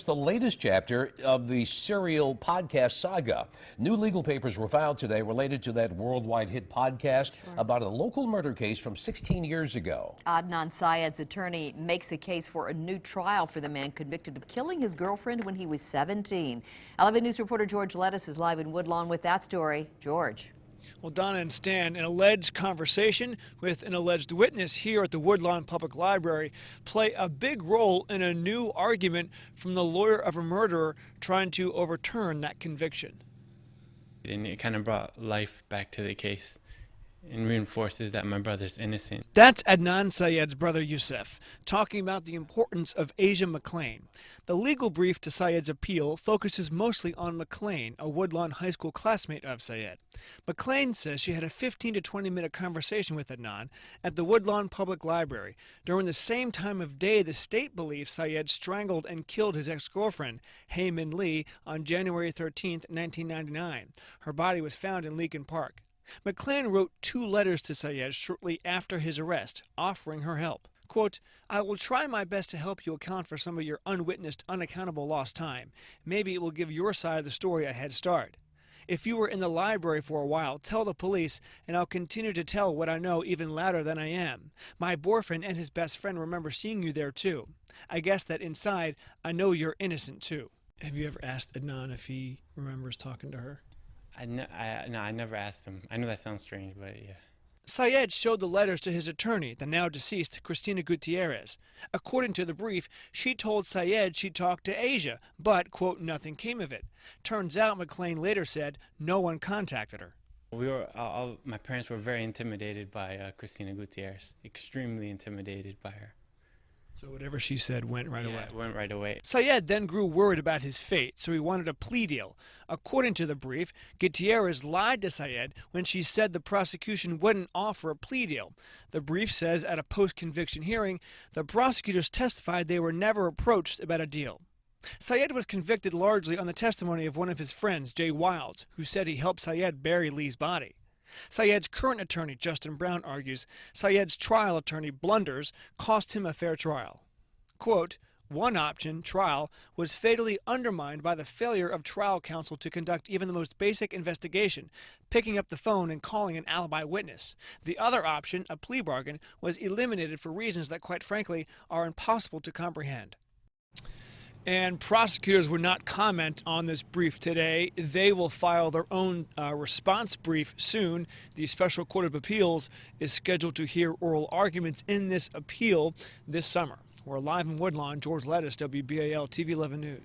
the latest chapter of the serial podcast saga. New legal papers were filed today related to that worldwide hit podcast about a local murder case from 16 years ago. Adnan Syed's attorney makes a case for a new trial for the man convicted of killing his girlfriend when he was 17. 11 News reporter George Lettuce is live in Woodlawn with that story. George. Well, Donna and Stan, an alleged conversation with an alleged witness here at the Woodlawn Public Library play a big role in a new argument from the lawyer of a murderer trying to overturn that conviction. And it kind of brought life back to the case and reinforces that my brother's innocent. That's Adnan Syed's brother Yusuf, talking about the importance of Asia McClain. The legal brief to Syed's appeal focuses mostly on McClain, a Woodlawn High School classmate of Syed. McClain says she had a 15 to 20-minute conversation with Adnan at the Woodlawn Public Library during the same time of day the state believes Syed strangled and killed his ex-girlfriend, Hae Min Lee, on January 13, 1999. Her body was found in Leakin Park. McClain wrote 2 letters to Syed shortly after his arrest, offering her help. Quote, "I will try my best to help you account for some of your unwitnessed, unaccountable lost time. Maybe it will give your side of the story a head start. If you were in the library for a while, tell the police, and I'll continue to tell what I know even louder than I am. My boyfriend and his best friend remember seeing you there too. I guess that inside, I know you're innocent too." Have you ever asked Adnan if he remembers talking to her? No, I never asked him. I know that sounds strange, but yeah. Syed showed the letters to his attorney, the now deceased Cristina Gutierrez. According to the brief, she told Syed she talked to Asia, but, quote, nothing came of it. Turns out, McClain later said, no one contacted her. My parents were very intimidated by Cristina Gutierrez, extremely intimidated by her. So whatever she said went right away. Yeah, it went right away. Syed then grew worried about his fate, so he wanted a plea deal. According to the brief, Gutierrez lied to Syed when she said the prosecution wouldn't offer a plea deal. The brief says at a post-conviction hearing, the prosecutors testified they were never approached about a deal. Syed was convicted largely on the testimony of one of his friends, Jay Wilds, who said he helped Syed bury Lee's body. Syed's current attorney, Justin Brown, argues Syed's trial attorney, blunders, cost him a fair trial. Quote, "One option, trial, was fatally undermined by the failure of trial counsel to conduct even the most basic investigation, picking up the phone and calling an alibi witness. The other option, a plea bargain, was eliminated for reasons that, quite frankly, are impossible to comprehend." And prosecutors would not comment on this brief today. They will file their own response brief soon. The Special Court of Appeals is scheduled to hear oral arguments in this appeal this summer. We're live in Woodlawn. George Lettuce, WBAL TV 11 News.